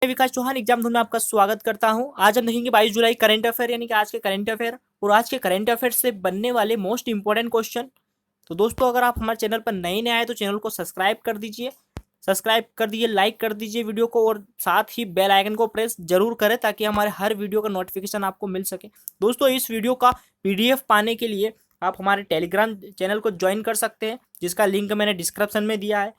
मैं विकास चौहान एग्जाम धूम में आपका स्वागत करता हूं। आज हम देखेंगे 22 जुलाई करंट अफेयर यानी कि आज के करंट अफेयर और आज के करंट अफेयर से बनने वाले मोस्ट इंपोर्टेंट क्वेश्चन। तो दोस्तों अगर आप हमारे चैनल पर नए आए तो चैनल को सब्सक्राइब कर दीजिए, लाइक कर दीजिए वीडियो को और साथ ही बेल आइकन को प्रेस जरूर करें ताकि हमारे हर वीडियो का नोटिफिकेशन आपको मिल सके। दोस्तों इस वीडियो का पीडीएफ पाने के लिए आप हमारे टेलीग्राम चैनल को ज्वाइन कर सकते हैं जिसका लिंक मैंने डिस्क्रिप्शन में दिया है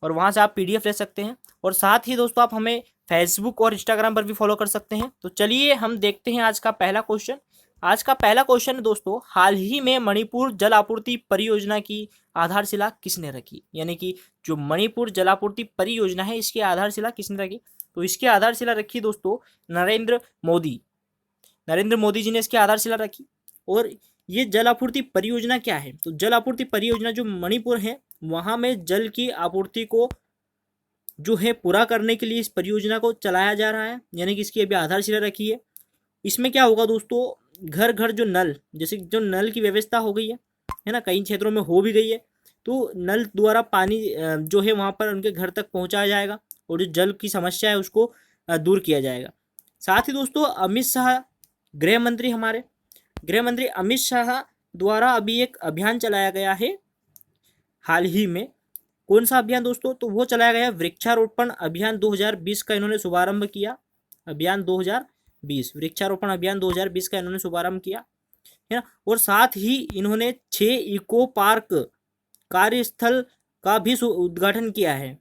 और वहाँ से आप पीडीएफ ले सकते हैं। और साथ ही दोस्तों आप हमें फेसबुक और इंस्टाग्राम पर भी फॉलो कर सकते हैं। तो चलिए हम देखते हैं आज का पहला क्वेश्चन। आज का पहला क्वेश्चन है दोस्तों, हाल ही में मणिपुर जल आपूर्ति परियोजना की आधारशिला किसने रखी? यानी कि जो मणिपुर जल आपूर्ति परियोजना है इसकी आधारशिला किसने रखी? तो इसकी आधारशिला रखी दोस्तों नरेंद्र मोदी जी ने इसकी आधारशिला रखी। और ये जल आपूर्ति परियोजना क्या है? तो जल आपूर्ति परियोजना जो मणिपुर है वहां में जल की आपूर्ति को जो है पूरा करने के लिए इस परियोजना को चलाया जा रहा है, यानी कि इसकी अभी आधारशिला रखी है। इसमें क्या होगा दोस्तों, घर घर जो नल, जैसे जो नल की व्यवस्था हो गई है ना, कई क्षेत्रों में हो भी गई है, तो नल द्वारा पानी जो है वहाँ पर उनके घर तक पहुँचाया जाएगा और जो जल की समस्या है उसको दूर किया जाएगा। साथ ही दोस्तों अमित शाह हमारे गृह मंत्री अमित शाह द्वारा अभी एक अभियान चलाया गया है हाल ही में। कौन सा अभियान दोस्तों? तो वो चलाया गया वृक्षारोपण अभियान 2020 का इन्होंने शुभारंभ किया। अभियान 2020 वृक्षारोपण अभियान 2020 का इन्होंने शुभारंभ किया है ना। और साथ ही इन्होंने 6 इको पार्क कार्यस्थल का भी उद्घाटन किया है।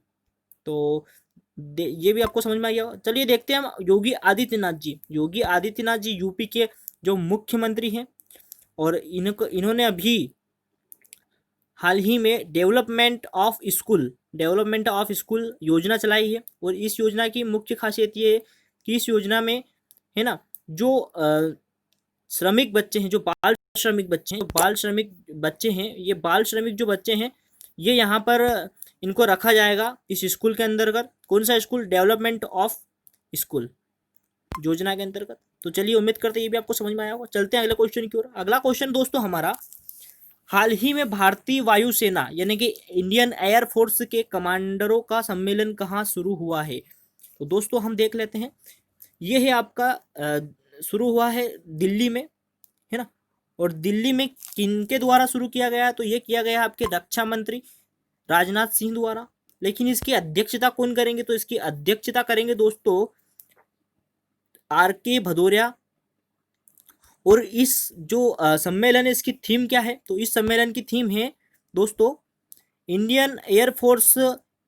तो ये भी आपको समझ में आ गया। चलिए देखते हैं हम योगी आदित्यनाथ जी यूपी के जो मुख्यमंत्री हैं और इन्होंने अभी हाल ही में डेवलपमेंट ऑफ स्कूल योजना चलाई है। और इस योजना की मुख्य खासियत ये है कि इस योजना में है ना जो श्रमिक बच्चे हैं, जो बाल श्रमिक बच्चे हैं, ये बाल श्रमिक जो बच्चे हैं ये यहाँ पर इनको रखा जाएगा इस स्कूल के अंतर्गत। कौन सा स्कूल? डेवलपमेंट ऑफ स्कूल योजना के अंतर्गत। तो चलिए उम्मीद करते हैं ये भी आपको समझ में आया होगा। चलते हैं अगले क्वेश्चन की ओर। अगला क्वेश्चन दोस्तों हमारा, हाल ही में भारतीय वायुसेना यानी कि इंडियन एयरफोर्स के कमांडरों का सम्मेलन कहाँ शुरू हुआ है? तो दोस्तों हम देख लेते हैं। ये है आपका शुरू हुआ है दिल्ली में, है ना। और दिल्ली में किनके द्वारा शुरू किया गया? तो ये किया गया आपके रक्षा मंत्री राजनाथ सिंह द्वारा। लेकिन इसकी अध्यक्षता कौन करेंगे? तो इसकी अध्यक्षता करेंगे दोस्तों आर.के. भदौरिया। और इस जो सम्मेलन है इसकी थीम क्या है? तो इस सम्मेलन की थीम है दोस्तों Indian air force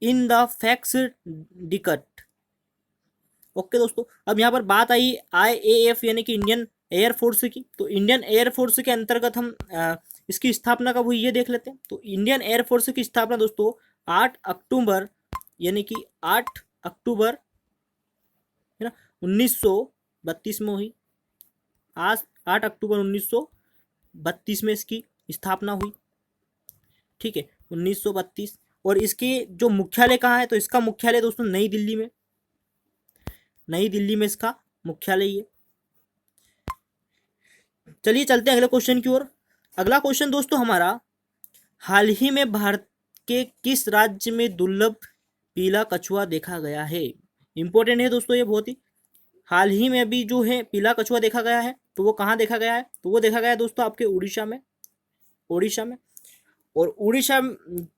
in the facts डिकट। ओके दोस्तों, अब यहाँ पर बात आई IAF यानी कि इंडियन एयरफोर्स की। तो इंडियन एयरफोर्स के अंतर्गत हम इसकी स्थापना कब हुई ये देख लेते हैं। तो इंडियन एयरफोर्स की स्थापना दोस्तों 8 अक्टूबर यानी कि 8 अक्टूबर है ना 1932 में हुई। आज 8 अक्टूबर 1932 में इसकी स्थापना हुई। ठीक है, 1932। और इसके जो मुख्यालय कहाँ है? तो इसका मुख्यालय दोस्तों नई दिल्ली में इसका मुख्यालय है। चलिए चलते हैं अगले क्वेश्चन की ओर। अगला क्वेश्चन दोस्तों हमारा, हाल ही में भारत के किस राज्य में दुर्लभ पीला कछुआ देखा गया है? इंपॉर्टेंट है दोस्तों ये बहुत ही। हाल ही में अभी जो है पीला कछुआ देखा गया है, तो वो कहाँ देखा गया है? तो वो देखा गया है दोस्तों आपके उड़ीसा में। और उड़ीसा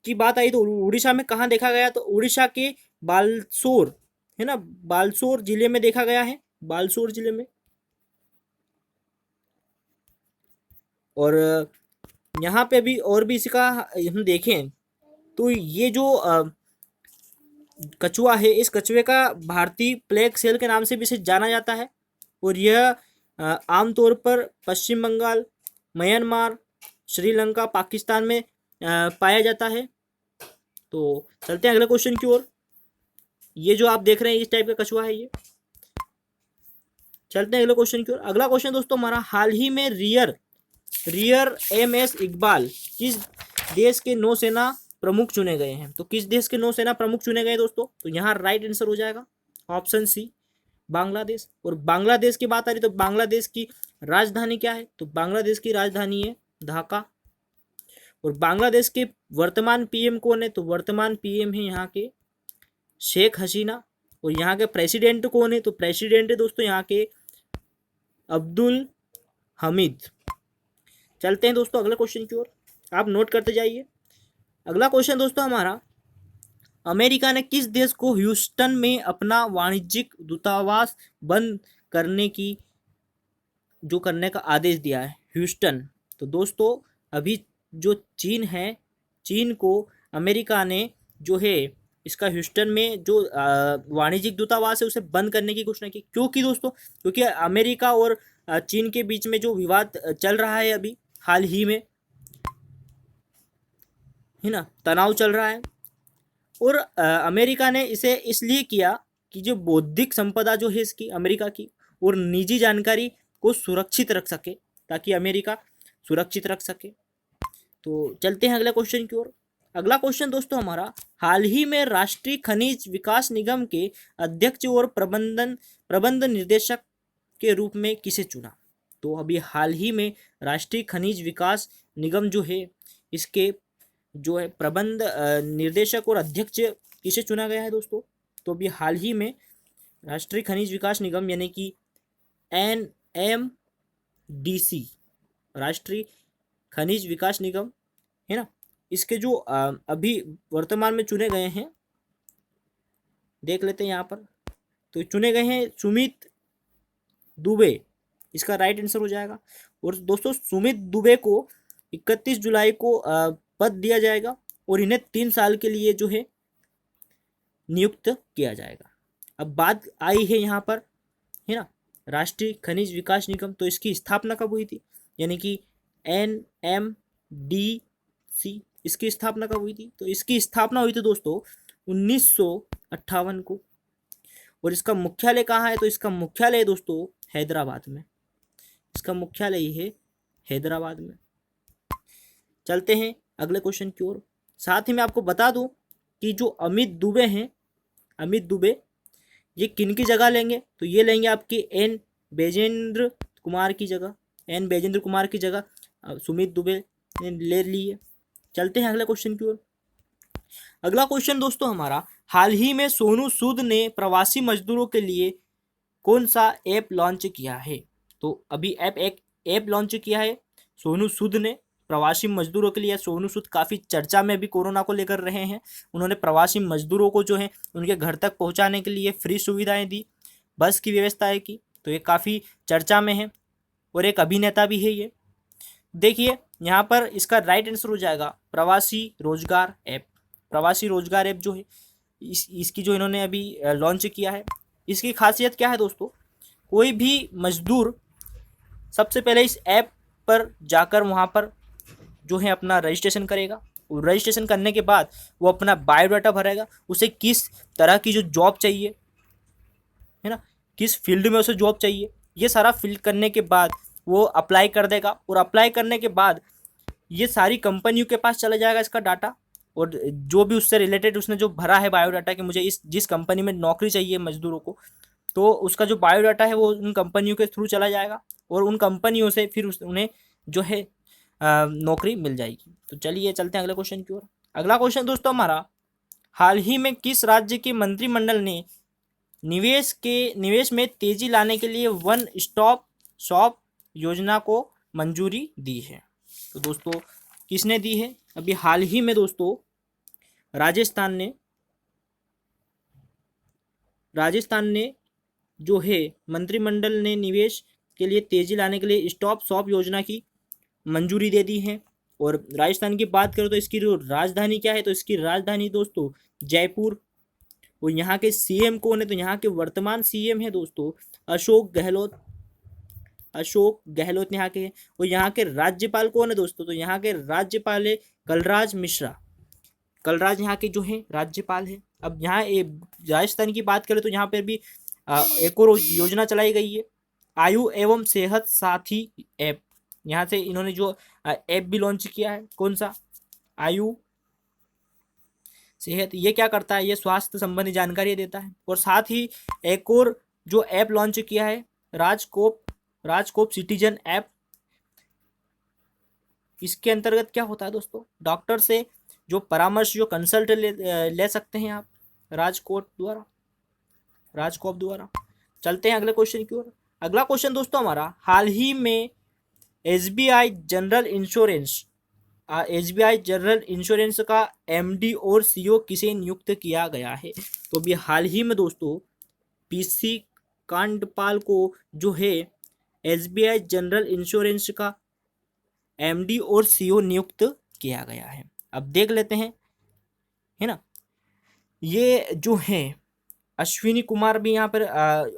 की बात आई तो उड़ीसा में कहाँ देखा गया? तो उड़ीसा के बालसोर है ना, बालसोर जिले में देखा गया है, बालसोर जिले में। और यहाँ पे भी और भी इसका हम देखें तो ये जो कछुआ है, इस कछुए का भारतीय प्लेग सेल के नाम से भी इसे जाना जाता है। और यह आमतौर पर पश्चिम बंगाल, म्यांमार, श्रीलंका, पाकिस्तान में पाया जाता है। तो चलते हैं अगले क्वेश्चन की ओर। ये जो आप देख रहे हैं इस टाइप का कछुआ है ये। चलते हैं अगले क्वेश्चन की ओर। अगला क्वेश्चन दोस्तों हमारा, हाल ही में रियर MS इकबाल किस देश के नौसेना प्रमुख चुने गए हैं? तो किस देश के नौसेना प्रमुख चुने गए दोस्तों? तो यहाँ राइट आंसर हो जाएगा ऑप्शन सी, बांग्लादेश। और बांग्लादेश की बात आ रही तो बांग्लादेश की राजधानी क्या है? तो बांग्लादेश की राजधानी है ढाका। और बांग्लादेश के वर्तमान PM कौन है? तो वर्तमान PM है यहाँ के शेख हसीना। और यहाँ के प्रेसिडेंट कौन है? तो प्रेसिडेंट है दोस्तों यहाँ के अब्दुल हमीद। चलते हैं दोस्तों अगले क्वेश्चन की ओर, आप नोट करते जाइए। अगला क्वेश्चन दोस्तों हमारा, अमेरिका ने किस देश को ह्यूस्टन में अपना वाणिज्यिक दूतावास बंद करने का आदेश दिया है? ह्यूस्टन, तो दोस्तों अभी जो चीन है, चीन को अमेरिका ने जो है इसका ह्यूस्टन में जो वाणिज्यिक दूतावास है उसे बंद करने की घोषणा की। क्योंकि दोस्तों, क्योंकि अमेरिका और चीन के बीच में जो विवाद चल रहा है अभी हाल ही में, है ना, तनाव चल रहा है। और अमेरिका ने इसे इसलिए किया कि जो बौद्धिक संपदा जो है इसकी अमेरिका की और निजी जानकारी को सुरक्षित रख सके, ताकि अमेरिका सुरक्षित रख सके। तो चलते हैं अगले क्वेश्चन की ओर। अगला क्वेश्चन दोस्तों हमारा, हाल ही में राष्ट्रीय खनिज विकास निगम के अध्यक्ष और प्रबंध निर्देशक के रूप में किसे चुना? तो अभी हाल ही में राष्ट्रीय खनिज विकास निगम जो है इसके जो है प्रबंध निर्देशक और अध्यक्ष किसे चुना गया है दोस्तों? तो अभी हाल ही में राष्ट्रीय खनिज विकास निगम यानी कि NMDC, राष्ट्रीय खनिज विकास निगम, है ना, इसके जो अभी वर्तमान में चुने गए हैं, देख लेते हैं यहाँ पर। तो चुने गए हैं सुमित दुबे, इसका राइट आंसर हो जाएगा। और दोस्तों सुमित दुबे को 31 जुलाई को पद दिया जाएगा और इन्हें 3 साल के लिए जो है नियुक्त किया जाएगा। अब बात आई है यहाँ पर, है ना, राष्ट्रीय खनिज विकास निगम, तो इसकी स्थापना कब हुई थी? यानी कि NMDC, इसकी स्थापना कब हुई थी? तो इसकी स्थापना हुई थी दोस्तों 1958 को। और इसका मुख्यालय कहाँ है? तो इसका मुख्यालय दोस्तों हैदराबाद में, इसका मुख्यालय है हैदराबाद में। चलते हैं अगले क्वेश्चन की ओर। साथ ही मैं आपको बता दूं कि जो अमित दुबे हैं, अमित दुबे ये किन की जगह लेंगे? तो ये लेंगे आपके एन बैजेंद्र कुमार की जगह, एन बैजेंद्र कुमार की जगह सुमित दुबे ने ले ली है। चलते हैं अगले क्वेश्चन की ओर। अगला क्वेश्चन दोस्तों हमारा, हाल ही में सोनू सूद ने प्रवासी मजदूरों के लिए कौन सा ऐप लॉन्च किया है? तो अभी एक ऐप लॉन्च किया है सोनू सूद ने प्रवासी मजदूरों के लिए। सोनू सूद काफ़ी चर्चा में भी कोरोना को लेकर रहे हैं। उन्होंने प्रवासी मजदूरों को जो है उनके घर तक पहुंचाने के लिए फ्री सुविधाएं दी, बस की व्यवस्थाएं की, तो ये काफ़ी चर्चा में है और एक अभिनेता भी है ये। देखिए यहाँ पर इसका राइट आंसर हो जाएगा प्रवासी रोजगार ऐप। प्रवासी रोजगार ऐप जो है इसकी जो इन्होंने अभी लॉन्च किया है, इसकी खासियत क्या है दोस्तों? कोई भी मजदूर सबसे पहले इस ऐप पर जाकर वहाँ पर जो है अपना रजिस्ट्रेशन करेगा, और रजिस्ट्रेशन करने के बाद वो अपना बायोडाटा भरेगा, उसे किस तरह की जो जॉब चाहिए, है ना, किस फील्ड में उसे जॉब चाहिए, ये सारा फिल करने के बाद वो अप्लाई कर देगा। और अप्लाई करने के बाद ये सारी कंपनियों के पास चला जाएगा इसका डाटा, और जो भी उससे रिलेटेड उसने जो भरा है बायोडाटा कि मुझे जिस कंपनी में नौकरी चाहिए मजदूरों को, तो उसका जो बायोडाटा है वो उन कंपनियों के थ्रू चला जाएगा और उन कंपनियों से फिर उन्हें जो है नौकरी मिल जाएगी। तो चलिए चलते हैं अगले क्वेश्चन की ओर। अगला क्वेश्चन दोस्तों हमारा, हाल ही में किस राज्य के मंत्रिमंडल ने निवेश में तेजी लाने के लिए वन स्टॉप शॉप योजना को मंजूरी दी है? तो दोस्तों किसने दी है? अभी हाल ही में दोस्तों राजस्थान ने जो है मंत्रिमंडल ने निवेश के लिए तेजी लाने के लिए स्टॉप शॉप योजना की मंजूरी दे दी है। और राजस्थान की बात करें तो इसकी जो राजधानी क्या है? तो इसकी राजधानी दोस्तों जयपुर। और यहाँ के सीएम कौन है? तो यहाँ के वर्तमान सीएम है दोस्तों अशोक गहलोत। अशोक गहलोत यहाँ के हैं। और यहाँ के राज्यपाल कौन है दोस्तों? तो यहाँ के राज्यपाल है कलराज मिश्रा। कलराज यहाँ के जो है राज्यपाल है। अब यहाँ राजस्थान की बात करें तो यहाँ पर भी एक और योजना चलाई गई है, आयु एवं सेहत साथी ऐप। यहाँ से इन्होंने जो ऐप भी लॉन्च किया है, कौन सा? आयु सेहत। ये क्या करता है? ये स्वास्थ्य संबंधी जानकारी देता है। और साथ ही एक और जो ऐप लॉन्च किया है राजकोप सिटीजन ऐप। इसके अंतर्गत क्या होता है दोस्तों? डॉक्टर से जो परामर्श, जो कंसल्ट ले सकते हैं आप राजकोट द्वारा। राजकॉप द्वारा। चलते हैं अगले क्वेश्चन की ओर। अगला क्वेश्चन दोस्तों हमारा, हाल ही में SBI general insurance SBI general insurance का एमडी और सीईओ किसे नियुक्त किया गया है? तो अभी हाल ही में दोस्तों पीसी कांडपाल को जो है एसबीआई जनरल इंश्योरेंस का एमडी और सीईओ नियुक्त किया गया है। अब देख लेते हैं, है ना। ये जो है अश्विनी कुमार भी यहाँ पर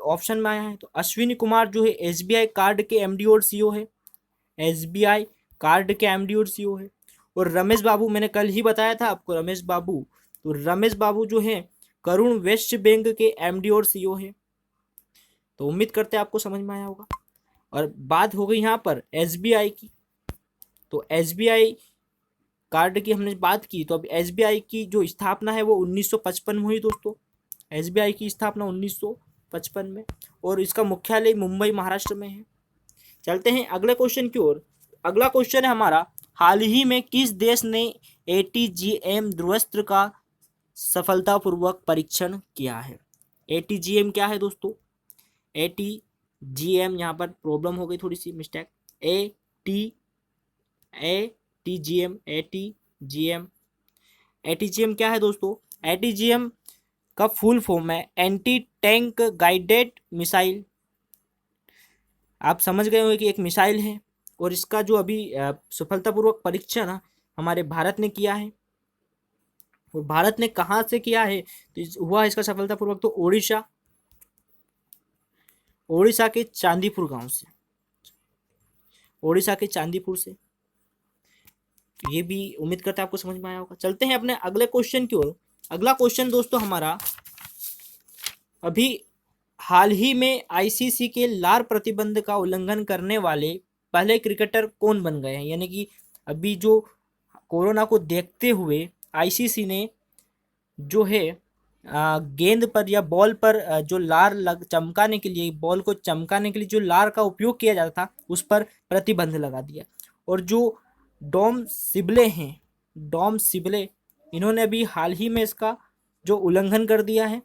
ऑप्शन में आया है। तो अश्विनी कुमार जो है एसबीआई कार्ड के एमडी और सीईओ है, एसबीआई कार्ड के एमडी और सीईओ है। और रमेश बाबू, मैंने कल ही बताया था आपको रमेश बाबू, तो रमेश बाबू जो है करुण वेस्ट बैंक के एमडी और सीईओ है। तो उम्मीद करते हैं आपको समझ में आया होगा। और बात हो गई यहाँ पर एसबीआई की, तो एसबीआई कार्ड की हमने बात की। तो अब एसबीआई की जो स्थापना है वो 1955 में हुई दोस्तों। एसबीआई की स्थापना 1955 में, और इसका मुख्यालय मुंबई महाराष्ट्र में है। चलते हैं अगले क्वेश्चन की ओर। अगला क्वेश्चन है हमारा, हाल ही में किस देश ने एटीजीएम ध्रुवस्त्र का सफलतापूर्वक परीक्षण किया है? एटीजीएम क्या है दोस्तों? एटीजीएम, यहाँ पर प्रॉब्लम हो गई, थोड़ी सी मिस्टेक। एटीजीएम एटीजीएम क्या है दोस्तों? एटीजीएम का फुल फॉर्म है एंटी टैंक गाइडेड मिसाइल। आप समझ गए होंगे कि एक मिसाइल है, और इसका जो अभी सफलतापूर्वक परीक्षण हमारे भारत ने किया है। और भारत ने कहाँ से किया है तो हुआ इसका सफलतापूर्वक? तो ओडिशा के चांदीपुर गांव से, ओडिशा के चांदीपुर से। ये भी उम्मीद करते हैं आपको समझ में आया होगा। चलते हैं अपने अगले क्वेश्चन की ओर। अगला क्वेश्चन दोस्तों हमारा, अभी हाल ही में आईसीसी के लार प्रतिबंध का उल्लंघन करने वाले पहले क्रिकेटर कौन बन गए हैं? यानी कि अभी जो कोरोना को देखते हुए आईसीसी ने जो है गेंद पर या बॉल पर जो लार चमकाने के लिए, बॉल को चमकाने के लिए जो लार का उपयोग किया जाता था उस पर प्रतिबंध लगा दिया। और जो डॉम सिबले हैं, डॉम सिबले, इन्होंने अभी हाल ही में इसका जो उल्लंघन कर दिया है।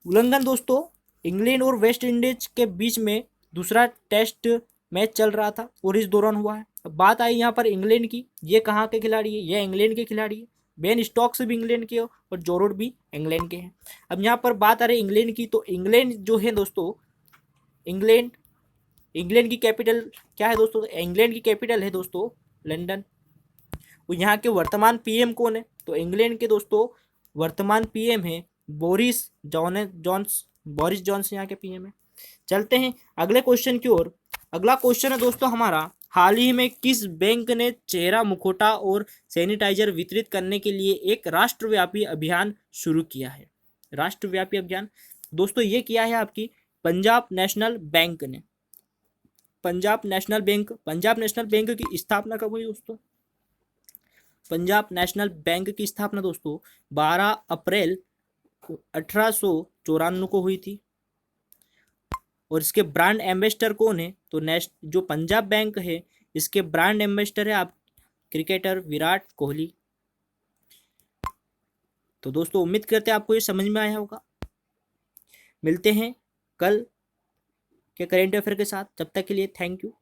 उल्लंघन दोस्तों, इंग्लैंड और वेस्ट इंडीज के बीच में दूसरा टेस्ट मैच चल रहा था और इस दौरान हुआ है। अब बात आई यहाँ पर इंग्लैंड की, ये कहाँ के खिलाड़ी है? ये इंग्लैंड के खिलाड़ी है। बेन स्टोक्स भी इंग्लैंड के हो और जो रूट भी इंग्लैंड के हैं। अब यहाँ पर बात आ रही इंग्लैंड की, तो इंग्लैंड जो है दोस्तों, इंग्लैंड की कैपिटल क्या है दोस्तों? इंग्लैंड की कैपिटल है दोस्तों लंदन। और यहाँ के वर्तमान पीएम कौन है? तो इंग्लैंड के दोस्तों वर्तमान पीएम है बोरिस जॉनसन यहाँ के पीएम है। चलते हैं अगले क्वेश्चन की ओर। अगला क्वेश्चन है दोस्तों हमारा, हाल ही में किस बैंक ने चेहरा मुखौटा और सैनिटाइजर वितरित करने के लिए एक राष्ट्रव्यापी अभियान शुरू किया है? राष्ट्रव्यापी अभियान दोस्तों ये किया है आपकी पंजाब नेशनल बैंक ने। पंजाब नेशनल बैंक की स्थापना कब हुई दोस्तों? पंजाब नेशनल बैंक की स्थापना दोस्तों 12 अप्रैल 1894 को हुई थी। और इसके ब्रांड एम्बेसडर कौन है? तो जो पंजाब बैंक है इसके ब्रांड एम्बेसडर है आप क्रिकेटर विराट कोहली। तो दोस्तों उम्मीद करते हैं आपको ये समझ में आया होगा। मिलते हैं कल के करेंट अफेयर के साथ, तब तक के लिए थैंक यू।